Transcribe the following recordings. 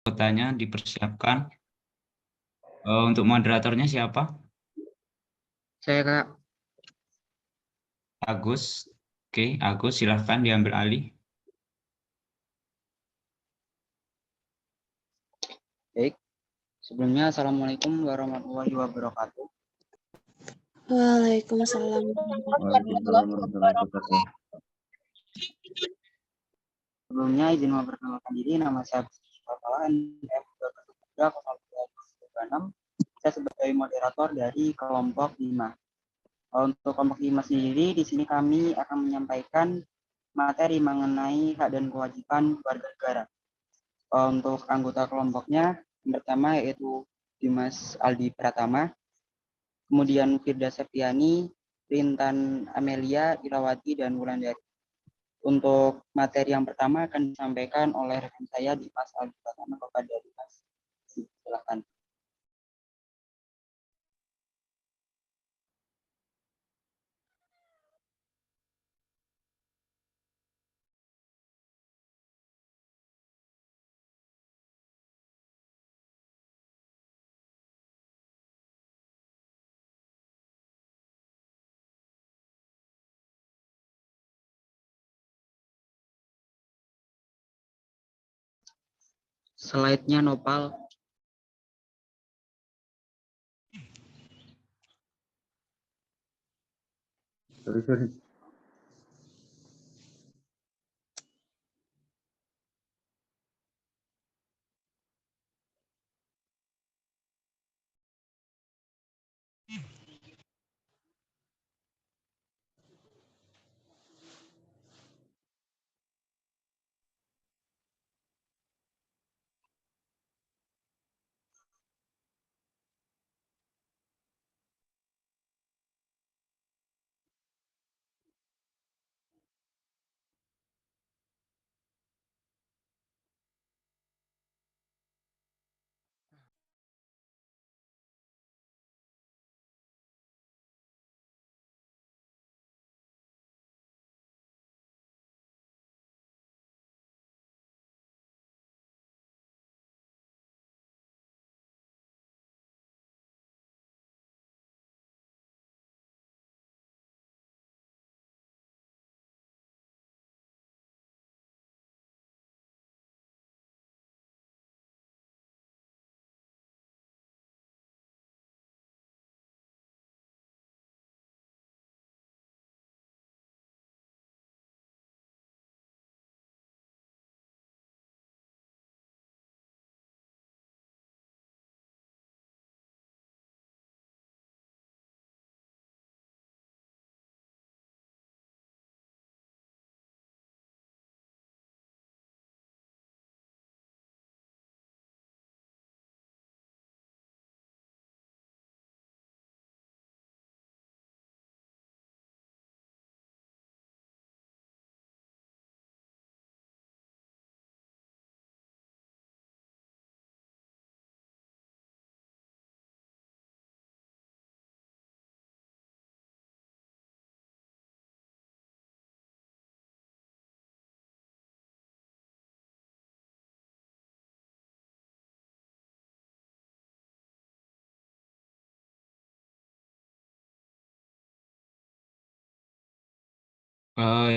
Anggotanya dipersiapkan. Untuk moderatornya siapa? Saya Kak. Agus. Oke, Agus silahkan diambil alih. Baik. Sebelumnya Assalamualaikum warahmatullahi wabarakatuh. Waalaikumsalam. Waalaikumsalam warahmatullahi wabarakatuh. Sebelumnya izin memperkenalkan diri, nama saya NM 0203 Saya sebagai moderator dari kelompok 5. Untuk kelompok 5 sendiri, di sini kami akan menyampaikan materi mengenai hak dan kewajiban warga negara. Untuk anggota kelompoknya, yang pertama yaitu Dimas Aldi Pratama, kemudian Firda Septiani, Rintan Amelia, Irawati, dan Wulandari. Untuk materi yang pertama akan disampaikan oleh rekan saya Dimas Aldi Pratama kepada Dimas. Silakan. Slide-nya Nopal. Sorry.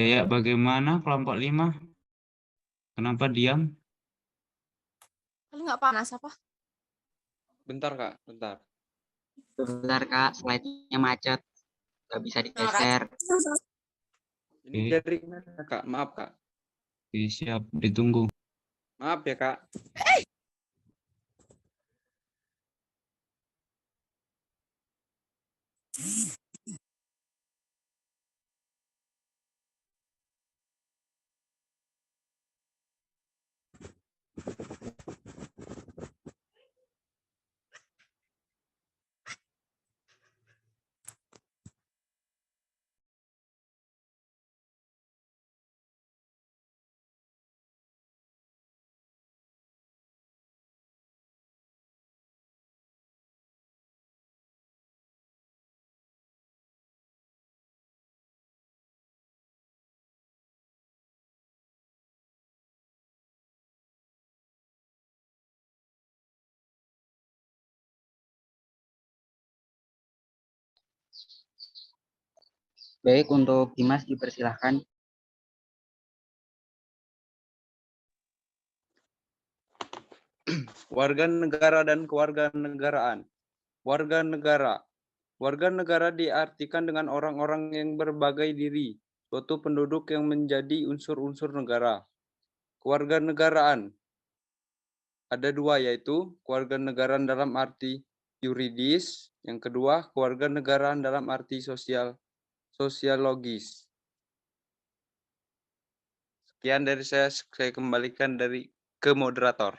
Ya, bagaimana kelompok 5? Kenapa diam? Kali nggak panas apa? Bentar Kak, bentar. Sebentar Kak, slide-nya macet. Nggak bisa digeser. Ini Oke. dari mana Kak? Maaf Kak. Oke, siap, ditunggu. Maaf ya Kak. Baik, untuk Dimas dipersilahkan. Warga negara dan kewarganegaraan. Warga negara. Warga negara diartikan dengan orang-orang yang berbagai diri, suatu penduduk yang menjadi unsur-unsur negara. Kewarganegaraan. Ada dua, yaitu kewarganegaraan dalam arti yuridis, yang kedua kewarganegaraan dalam arti sosiologis. Sekian dari saya kembalikan ke moderator.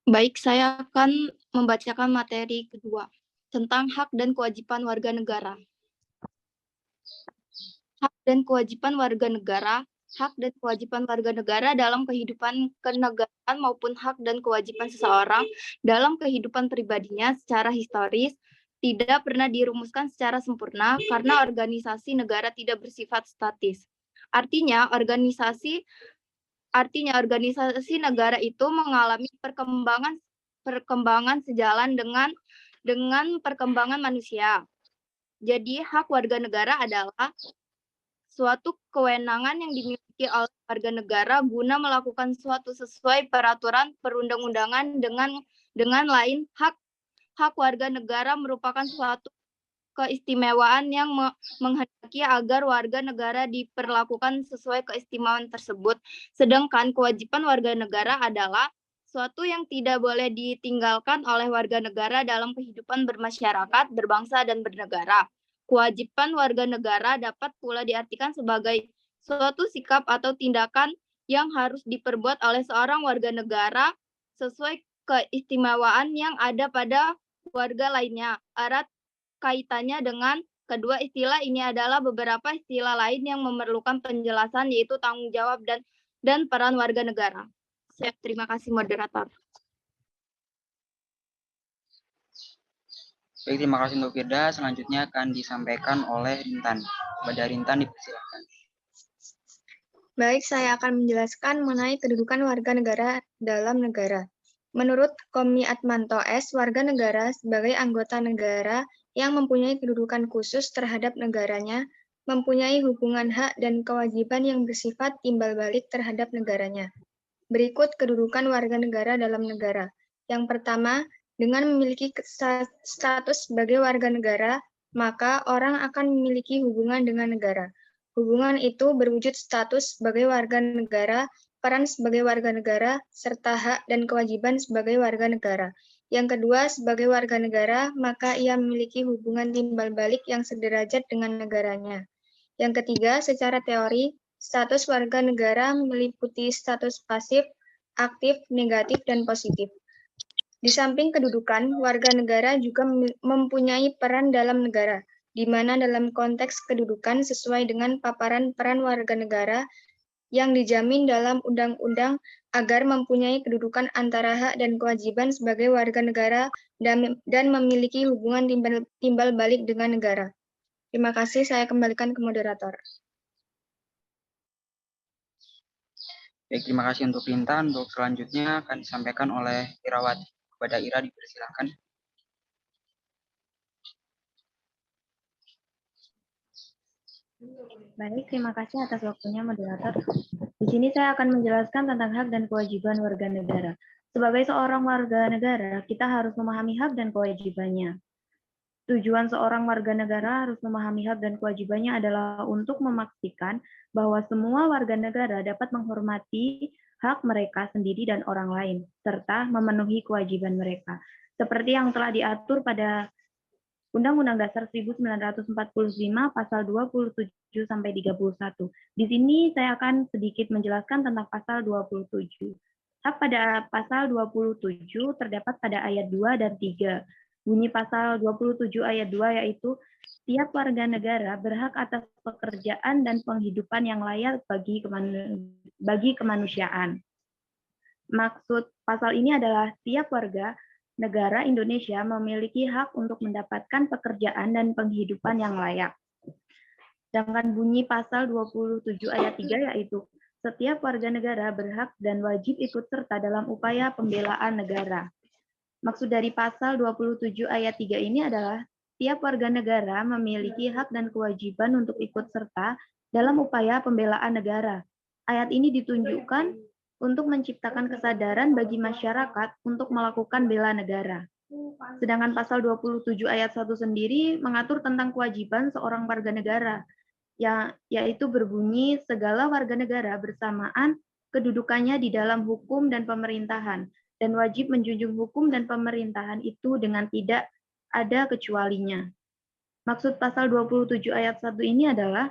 Baik, saya akan membacakan materi kedua tentang hak dan kewajiban warga negara. Hak dan kewajiban warga negara. Hak dan kewajiban warga negara dalam kehidupan kenegaraan maupun hak dan kewajiban seseorang dalam kehidupan pribadinya secara historis tidak pernah dirumuskan secara sempurna karena organisasi negara tidak bersifat statis. Artinya organisasi negara itu mengalami perkembangan sejalan dengan perkembangan manusia. Jadi hak warga negara adalah suatu kewenangan yang dimiliki oleh warga negara guna melakukan suatu sesuai peraturan perundang-undangan dengan lain hak warga negara merupakan suatu keistimewaan yang menghendaki agar warga negara diperlakukan sesuai keistimewaan tersebut. Sedangkan kewajiban warga negara adalah suatu yang tidak boleh ditinggalkan oleh warga negara dalam kehidupan bermasyarakat, berbangsa, dan bernegara. Kewajiban warga negara dapat pula diartikan sebagai suatu sikap atau tindakan yang harus diperbuat oleh seorang warga negara sesuai keistimewaan yang ada pada warga lainnya. Erat kaitannya dengan kedua istilah ini adalah beberapa istilah lain yang memerlukan penjelasan, yaitu tanggung jawab dan peran warga negara. Terima kasih, moderator. Baik, terima kasih untuk Firda. Selanjutnya akan disampaikan oleh Rintan. Kepada Rintan dipersilakan. Baik, saya akan menjelaskan mengenai kedudukan warga negara dalam negara. Menurut Komni Atmanto S., warga negara sebagai anggota negara yang mempunyai kedudukan khusus terhadap negaranya, mempunyai hubungan hak dan kewajiban yang bersifat timbal balik terhadap negaranya. Berikut kedudukan warga negara dalam negara. Yang pertama, dengan memiliki status sebagai warga negara, maka orang akan memiliki hubungan dengan negara. Hubungan itu berwujud status sebagai warga negara, peran sebagai warga negara, serta hak dan kewajiban sebagai warga negara. Yang kedua, sebagai warga negara, maka ia memiliki hubungan timbal balik yang sederajat dengan negaranya. Yang ketiga, secara teori, status warga negara meliputi status pasif, aktif, negatif, dan positif. Di samping kedudukan, warga negara juga mempunyai peran dalam negara, di mana dalam konteks kedudukan sesuai dengan paparan peran warga negara yang dijamin dalam undang-undang agar mempunyai kedudukan antara hak dan kewajiban sebagai warga negara dan memiliki hubungan timbal balik dengan negara. Terima kasih, saya kembalikan ke moderator. Baik, terima kasih untuk Rintan. Untuk selanjutnya akan disampaikan oleh Irawati. Kepada Ira dipersilakan. Baik, terima kasih atas waktunya moderator. Di sini saya akan menjelaskan tentang hak dan kewajiban warga negara. Sebagai seorang warga negara, kita harus memahami hak dan kewajibannya. Tujuan seorang warga negara harus memahami hak dan kewajibannya adalah untuk memastikan bahwa semua warga negara dapat menghormati hak mereka sendiri dan orang lain, serta memenuhi kewajiban mereka, seperti yang telah diatur pada Undang-Undang Dasar 1945 pasal 27 sampai 31. Di sini saya akan sedikit menjelaskan tentang pasal 27. Hak pada pasal 27 terdapat pada ayat 2 dan 3. Bunyi pasal 27 ayat 2 yaitu setiap warga negara berhak atas pekerjaan dan penghidupan yang layak bagi kemanusiaan. Maksud pasal ini adalah setiap warga negara Indonesia memiliki hak untuk mendapatkan pekerjaan dan penghidupan yang layak. Sedangkan bunyi pasal 27 ayat 3 yaitu setiap warga negara berhak dan wajib ikut serta dalam upaya pembelaan negara. Maksud dari pasal 27 ayat 3 ini adalah tiap warga negara memiliki hak dan kewajiban untuk ikut serta dalam upaya pembelaan negara. Ayat ini ditunjukkan untuk menciptakan kesadaran bagi masyarakat untuk melakukan bela negara. Sedangkan pasal 27 ayat 1 sendiri mengatur tentang kewajiban seorang warga negara, yaitu berbunyi segala warga negara bersamaan kedudukannya di dalam hukum dan pemerintahan, dan wajib menjunjung hukum dan pemerintahan itu dengan tidak ada kecualinya. Maksud pasal 27 ayat 1 ini adalah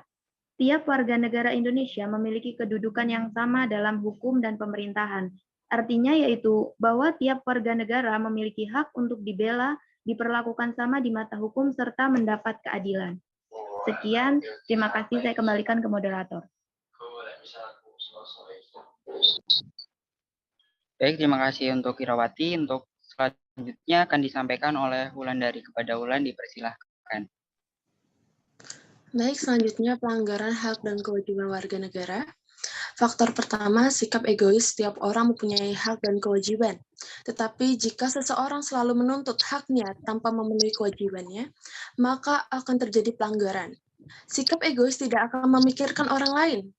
tiap warga negara Indonesia memiliki kedudukan yang sama dalam hukum dan pemerintahan. Artinya yaitu bahwa tiap warga negara memiliki hak untuk dibela, diperlakukan sama di mata hukum, serta mendapat keadilan. Sekian, terima kasih. Saya kembalikan ke moderator. Baik, terima kasih untuk Irawati. Untuk selanjutnya akan disampaikan oleh Wulandari. Kepada Wulan dipersilahkan. Baik, selanjutnya pelanggaran hak dan kewajiban warga negara. Faktor pertama, sikap egois. Setiap orang mempunyai hak dan kewajiban. Tetapi jika seseorang selalu menuntut haknya tanpa memenuhi kewajibannya, maka akan terjadi pelanggaran. Sikap egois tidak akan memikirkan orang lain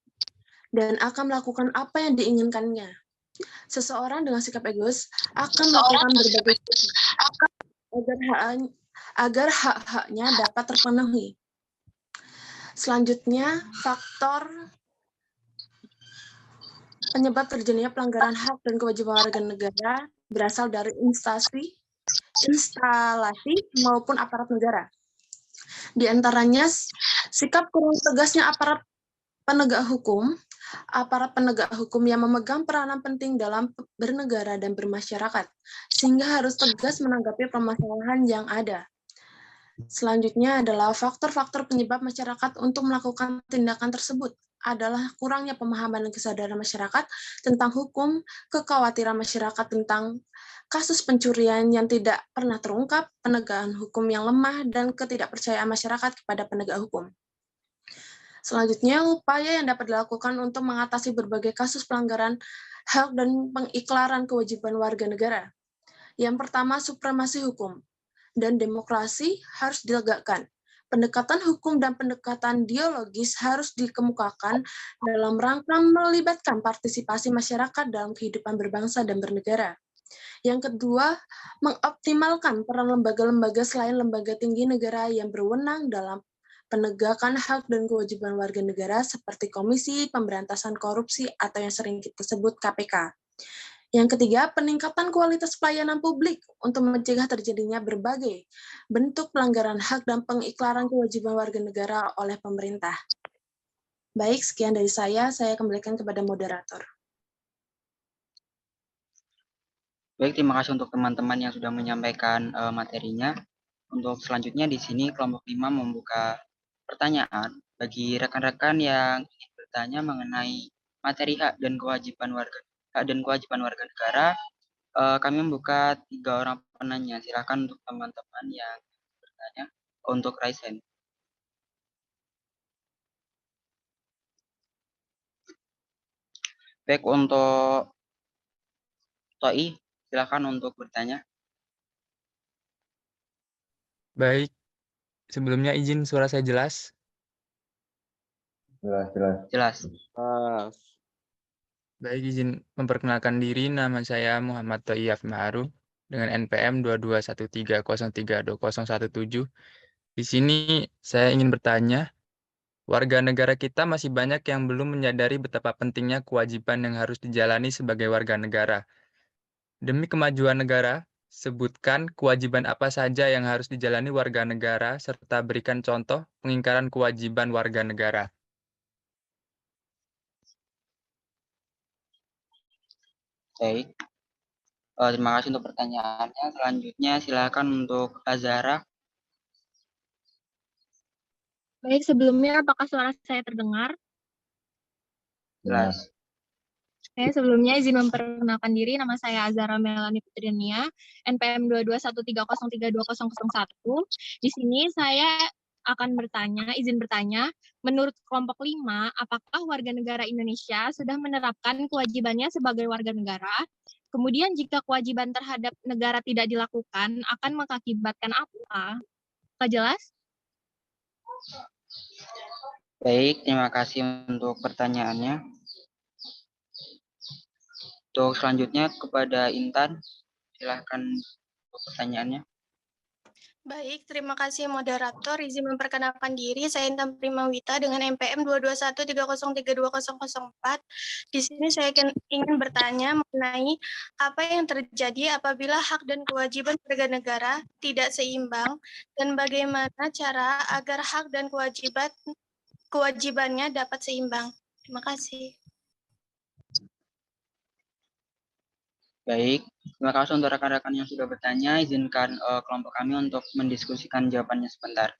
dan akan melakukan apa yang diinginkannya. Seseorang dengan sikap egois akan melakukan berbagai agar hak-haknya dapat terpenuhi. Selanjutnya, faktor penyebab terjadinya pelanggaran hak dan kewajiban warga negara berasal dari instalasi maupun aparat negara. Di antaranya, sikap kurang tegasnya aparat penegak hukum yang memegang peranan penting dalam bernegara dan bermasyarakat, sehingga harus tegas menanggapi permasalahan yang ada. Selanjutnya adalah faktor-faktor penyebab masyarakat untuk melakukan tindakan tersebut adalah kurangnya pemahaman dan kesadaran masyarakat tentang hukum, kekhawatiran masyarakat tentang kasus pencurian yang tidak pernah terungkap, penegakan hukum yang lemah, dan ketidakpercayaan masyarakat kepada penegak hukum. Selanjutnya, upaya yang dapat dilakukan untuk mengatasi berbagai kasus pelanggaran hak dan pengiklaran kewajiban warga negara. Yang pertama, supremasi hukum dan demokrasi harus ditegakkan. Pendekatan hukum dan pendekatan dialogis harus dikemukakan dalam rangka melibatkan partisipasi masyarakat dalam kehidupan berbangsa dan bernegara. Yang kedua, mengoptimalkan peran lembaga-lembaga selain lembaga tinggi negara yang berwenang dalam penegakan hak dan kewajiban warga negara seperti Komisi Pemberantasan Korupsi atau yang sering kita sebut KPK. Yang ketiga, peningkatan kualitas pelayanan publik untuk mencegah terjadinya berbagai bentuk pelanggaran hak dan pengiklaran kewajiban warga negara oleh pemerintah. Baik, sekian dari saya kembalikan kepada moderator. Baik, terima kasih untuk teman-teman yang sudah menyampaikan materinya. Untuk selanjutnya di sini kelompok 5 membuka pertanyaan bagi rekan-rekan yang ingin bertanya mengenai materi hak dan kewajiban warga negara. Kami membuka 3 orang penanya. Silakan untuk teman-teman yang bertanya untuk Raisen. Baik, untuk Toi, silakan untuk bertanya. Baik, sebelumnya izin suara saya jelas. Jelas. Baik, izin memperkenalkan diri, nama saya Muhammad Thoiyaf Ma'aruf dengan NPM 2213032017. Di sini saya ingin bertanya, warga negara kita masih banyak yang belum menyadari betapa pentingnya kewajiban yang harus dijalani sebagai warga negara. Demi kemajuan negara, sebutkan kewajiban apa saja yang harus dijalani warga negara serta berikan contoh pengingkaran kewajiban warga negara. Baik. Terima kasih untuk pertanyaannya. Selanjutnya silakan untuk Azhara. Baik, sebelumnya apakah suara saya terdengar? Jelas. Oke, sebelumnya izin memperkenalkan diri, nama saya Azhara Melani Putriania, NPM 2213032001. Di sini saya izin bertanya, menurut kelompok 5, apakah warga negara Indonesia sudah menerapkan kewajibannya sebagai warga negara? Kemudian jika kewajiban terhadap negara tidak dilakukan, akan mengakibatkan apa? Apakah jelas? Baik, terima kasih untuk pertanyaannya. Untuk selanjutnya kepada Intan, silahkan untuk pertanyaannya. Baik, terima kasih moderator. Izin memperkenalkan diri, saya Intan Primawita dengan NPM 22130320004. Di sini saya ingin bertanya mengenai apa yang terjadi apabila hak dan kewajiban warga negara tidak seimbang dan bagaimana cara agar hak dan kewajibannya dapat seimbang. Terima kasih. Baik, terima kasih untuk rekan-rekan yang sudah bertanya. Izinkan kelompok kami untuk mendiskusikan jawabannya sebentar.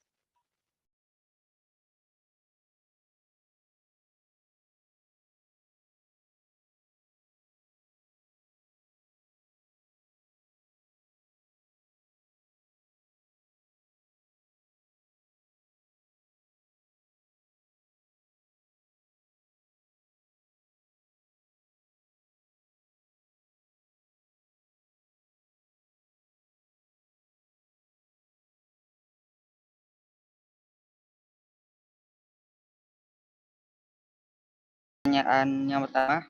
Pertanyaan yang pertama,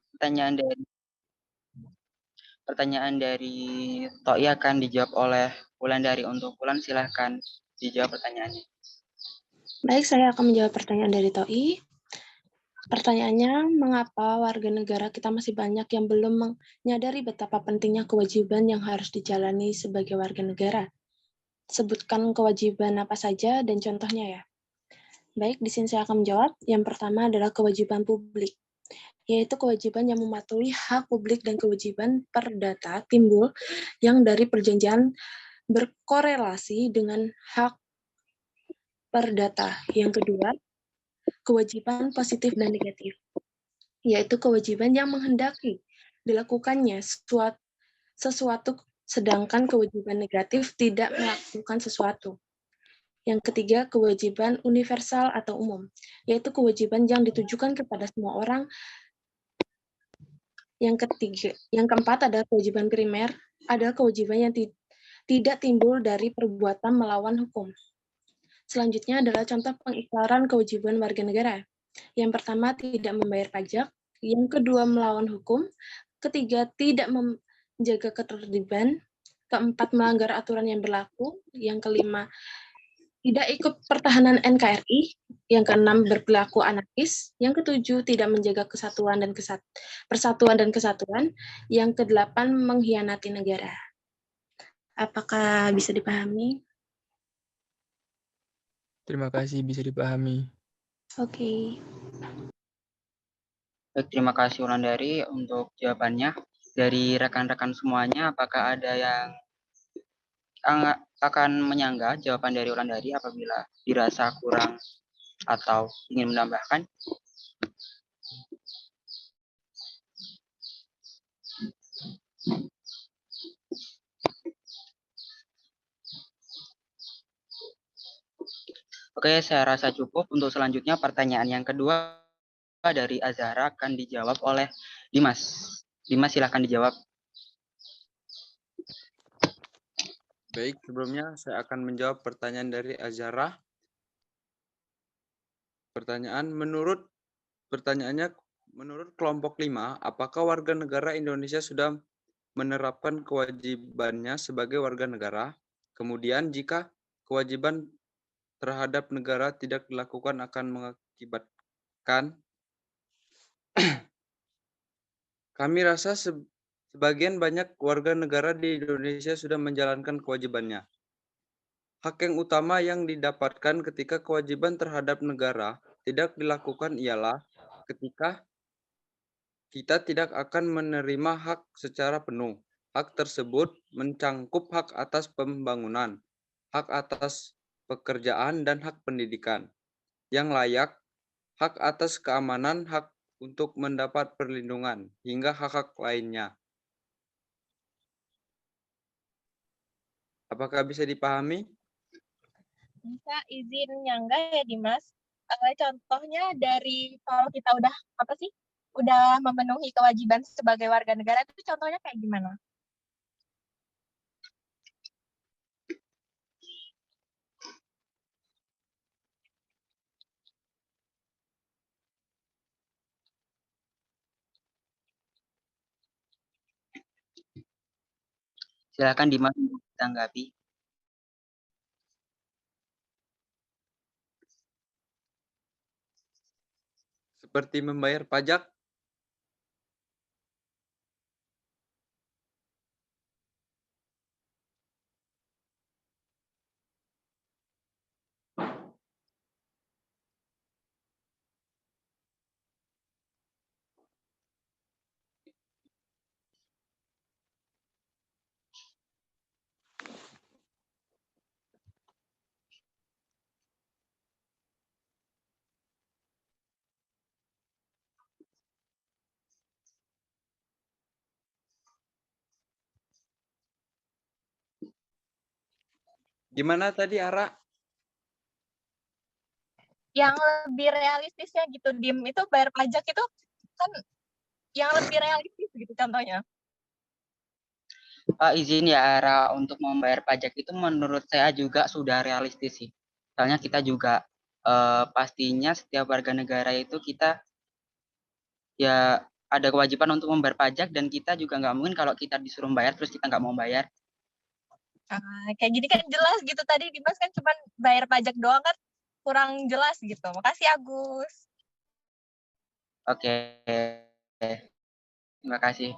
pertanyaan dari Toi akan dijawab oleh Wulandari. Untuk Wulan, silahkan dijawab pertanyaannya. Baik, saya akan menjawab pertanyaan dari Toi. Pertanyaannya, mengapa warga negara kita masih banyak yang belum menyadari betapa pentingnya kewajiban yang harus dijalani sebagai warga negara? Sebutkan kewajiban apa saja dan contohnya ya. Baik, di sini saya akan menjawab. Yang pertama adalah kewajiban publik, yaitu kewajiban yang mematuhi hak publik dan kewajiban perdata timbul yang dari perjanjian berkorelasi dengan hak perdata. Yang kedua, kewajiban positif dan negatif, yaitu kewajiban yang menghendaki dilakukannya sesuatu sedangkan kewajiban negatif tidak melakukan sesuatu. Yang ketiga, kewajiban universal atau umum, yaitu kewajiban yang ditujukan kepada semua orang. Yang keempat adalah kewajiban primer, adalah kewajiban yang tidak timbul dari perbuatan melawan hukum. Selanjutnya adalah contoh pengikraran kewajiban warga negara. Yang pertama, tidak membayar pajak. Yang kedua, melawan hukum. Ketiga, tidak menjaga ketertiban. Keempat, melanggar aturan yang berlaku. Yang kelima, tidak ikut pertahanan NKRI. Yang keenam, berperilaku anarkis. Yang ketujuh, tidak menjaga kesatuan dan kesatuan. Yang kedelapan, mengkhianati negara. Apakah bisa dipahami? Terima kasih, bisa dipahami. Oke. Baik, terima kasih Wulandari untuk jawabannya. Dari rekan-rekan semuanya, apakah ada yang akan menyanggah jawaban dari Wulandari apabila dirasa kurang atau ingin menambahkan? Oke, saya rasa cukup. Untuk selanjutnya pertanyaan yang kedua dari Azhara akan dijawab oleh Dimas. Dimas, silahkan dijawab. Baik, sebelumnya saya akan menjawab pertanyaan dari Azhara. Pertanyaannya, menurut kelompok 5, apakah warga negara Indonesia sudah menerapkan kewajibannya sebagai warga negara? Kemudian, jika kewajiban terhadap negara tidak dilakukan akan mengakibatkan. Kami rasa sebagian banyak warga negara di Indonesia sudah menjalankan kewajibannya. Hak yang utama yang didapatkan ketika kewajiban terhadap negara tidak dilakukan ialah ketika kita tidak akan menerima hak secara penuh. Hak tersebut mencangkup hak atas pembangunan, hak atas pekerjaan, dan hak pendidikan yang layak, hak atas keamanan, hak untuk mendapat perlindungan, hingga hak-hak lainnya. Apakah bisa dipahami? Bisa izin nyangga ya Dimas. Contohnya dari kalau kita udah apa sih? Udah memenuhi kewajiban sebagai warga negara itu contohnya kayak gimana? Silakan Dimas untuk ditanggapi. Seperti membayar pajak. Gimana tadi Ara? Yang lebih realistisnya gitu, Dim, itu bayar pajak itu kan yang lebih realistis gitu contohnya. Izin ya Ara, untuk membayar pajak itu menurut saya juga sudah realistis sih. Soalnya kita juga pastinya setiap warga negara itu kita ya ada kewajiban untuk membayar pajak, dan kita juga nggak mungkin kalau kita disuruh bayar terus kita nggak mau bayar. Kayak gini kan jelas gitu, tadi Dimas kan cuma bayar pajak doang kan kurang jelas gitu. Makasih Agus. Oke, terima kasih.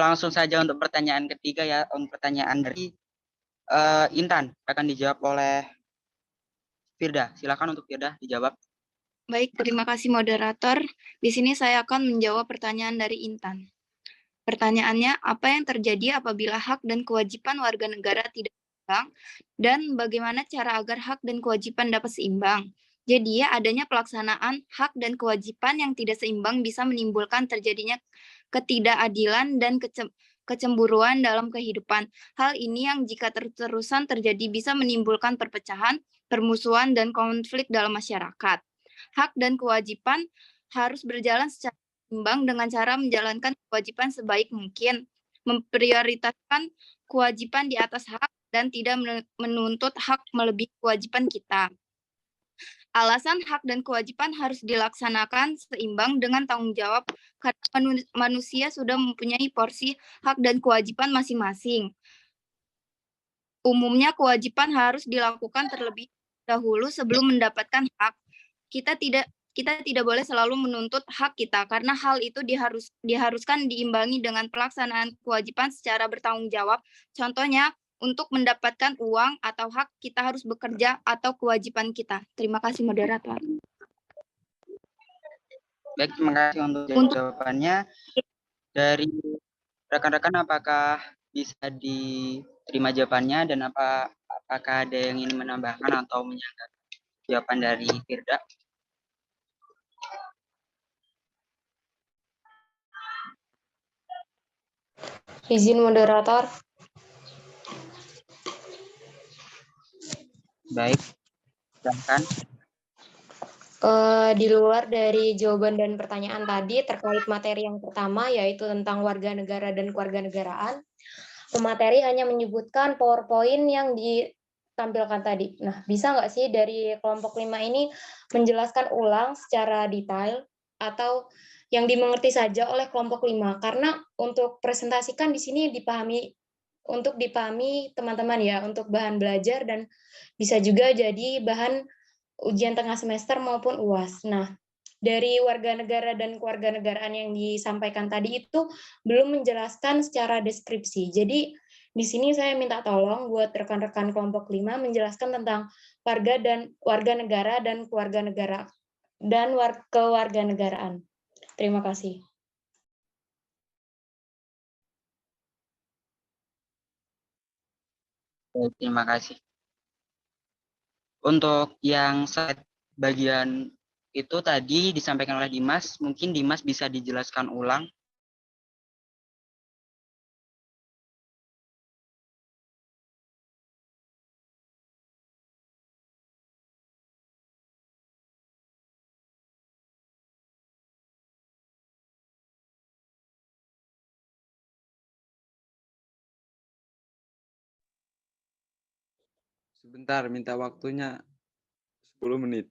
Langsung saja untuk pertanyaan ketiga ya, untuk pertanyaan dari Intan akan dijawab oleh Firda. Silakan untuk Firda dijawab. Baik, terima kasih moderator. Di sini saya akan menjawab pertanyaan dari Intan. Pertanyaannya, apa yang terjadi apabila hak dan kewajiban warga negara tidak seimbang, dan bagaimana cara agar hak dan kewajiban dapat seimbang? Jadi, adanya pelaksanaan hak dan kewajiban yang tidak seimbang bisa menimbulkan terjadinya ketidakadilan dan kecemburuan dalam kehidupan. Hal ini yang jika terus-terusan terjadi bisa menimbulkan perpecahan, permusuhan, dan konflik dalam masyarakat. Hak dan kewajiban harus berjalan secara seimbang dengan cara menjalankan kewajiban sebaik mungkin, memprioritaskan kewajiban di atas hak, dan tidak menuntut hak melebihi kewajiban kita. Alasan hak dan kewajiban harus dilaksanakan seimbang dengan tanggung jawab karena manusia sudah mempunyai porsi hak dan kewajiban masing-masing. Umumnya kewajiban harus dilakukan terlebih dahulu sebelum mendapatkan hak. Kita tidak boleh selalu menuntut hak kita karena hal itu diharuskan diimbangi dengan pelaksanaan kewajiban secara bertanggung jawab. Contohnya, untuk mendapatkan uang atau hak kita harus bekerja atau kewajiban kita. Terima kasih moderator. Baik, terima kasih untuk jawabannya. Dari rekan-rekan apakah bisa diterima jawabannya, dan apakah ada yang ingin menambahkan atau menyanggakan jawaban dari Firda? Izin moderator. Baik, silakan. Di luar dari jawaban dan pertanyaan tadi terkait materi yang pertama, yaitu tentang warga negara dan kewarganegaraan, pemateri hanya menyebutkan PowerPoint yang ditampilkan tadi. Nah, bisa nggak sih dari kelompok 5 ini menjelaskan ulang secara detail atau yang dimengerti saja oleh kelompok 5? Karena untuk presentasikan di sini untuk dipahami teman-teman ya, untuk bahan belajar dan bisa juga jadi bahan ujian tengah semester maupun UAS. Nah, dari warga negara dan kewarganegaraan yang disampaikan tadi itu belum menjelaskan secara deskripsi. Jadi, di sini saya minta tolong buat rekan-rekan kelompok 5 menjelaskan tentang warga negara dan kewarganegaraan. Terima kasih. Baik, terima kasih. Untuk yang slide bagian itu tadi disampaikan oleh Dimas, mungkin Dimas bisa dijelaskan ulang. Sebentar, minta waktunya 10 menit.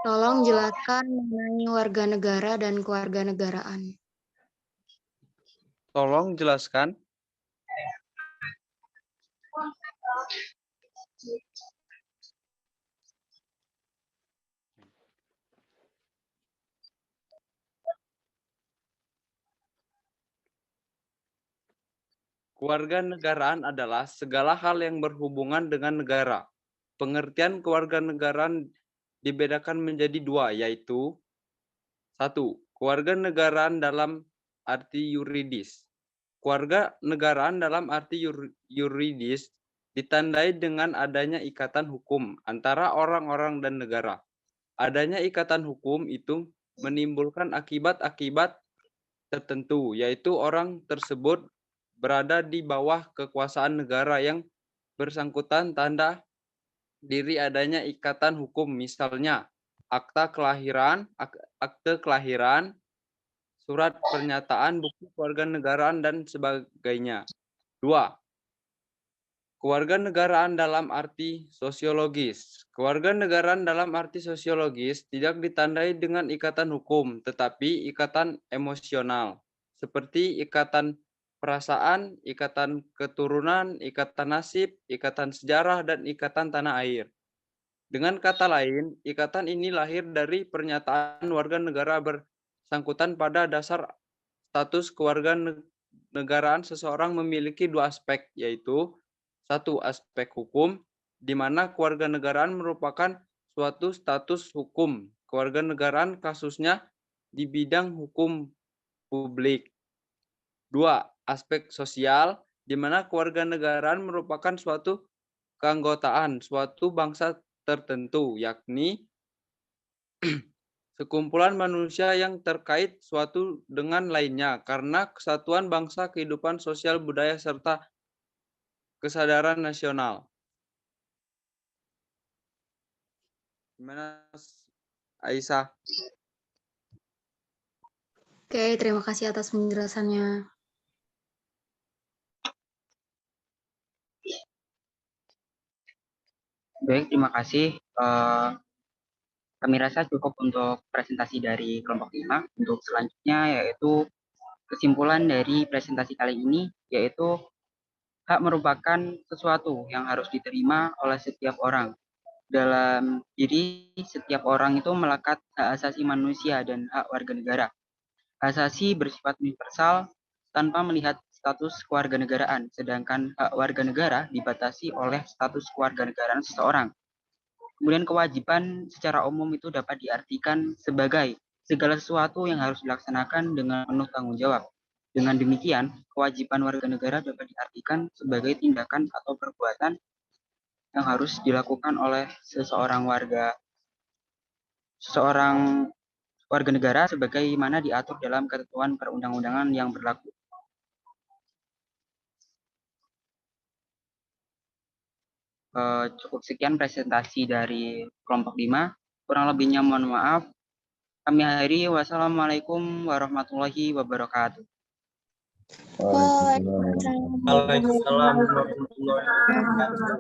Tolong jelaskan mengenai warga negara dan kewarganegaraan. Tolong jelaskan. Kewarganegaraan adalah segala hal yang berhubungan dengan negara. Pengertian kewarganegaraan dibedakan menjadi dua, yaitu 1. Kewarganegaraan dalam arti yuridis. Kewarganegaraan dalam arti yuridis ditandai dengan adanya ikatan hukum antara orang-orang dan negara. Adanya ikatan hukum itu menimbulkan akibat-akibat tertentu, yaitu orang tersebut berada di bawah kekuasaan negara yang bersangkutan tanda diri adanya ikatan hukum, misalnya akte kelahiran, surat pernyataan, bukti kewarganegaraan, dan sebagainya. 2. Kewarganegaraan dalam arti sosiologis. Kewarganegaraan dalam arti sosiologis tidak ditandai dengan ikatan hukum, tetapi ikatan emosional, seperti ikatan perasaan, ikatan keturunan, ikatan nasib, ikatan sejarah, dan ikatan tanah air. Dengan kata lain, ikatan ini lahir dari pernyataan warga negara bersangkutan pada dasar status kewarganegaraan seseorang memiliki dua aspek, yaitu 1. Aspek hukum, di mana kewarganegaraan merupakan suatu status hukum. Kewarganegaraan kasusnya di bidang hukum publik. 2. Aspek sosial, di mana kewarganegaraan merupakan suatu keanggotaan suatu bangsa tertentu, yakni sekumpulan manusia yang terkait suatu dengan lainnya karena kesatuan bangsa, kehidupan sosial, budaya, serta kesadaran nasional. Gimana, Aisyah? Oke, terima kasih atas penjelasannya. Baik, terima kasih. Kami rasa cukup untuk presentasi dari kelompok 5. Untuk selanjutnya yaitu kesimpulan dari presentasi kali ini, yaitu hak merupakan sesuatu yang harus diterima oleh setiap orang. Dalam diri setiap orang itu melekat hak asasi manusia dan hak warga negara. Hak asasi bersifat universal tanpa melihat status kewarganegaraan, sedangkan hak warga negara dibatasi oleh status kewarganegaraan seseorang. Kemudian kewajiban secara umum itu dapat diartikan sebagai segala sesuatu yang harus dilaksanakan dengan penuh tanggung jawab. Dengan demikian, kewajiban warga negara dapat diartikan sebagai tindakan atau perbuatan yang harus dilakukan oleh seseorang warga negara sebagaimana diatur dalam ketentuan perundang-undangan yang berlaku. Cukup sekian presentasi dari kelompok 5. Kurang lebihnya mohon maaf. Kami akhiri. Wassalamualaikum warahmatullahi wabarakatuh. Waalaikumsalam. Waalaikumsalam warahmatullahi wabarakatuh.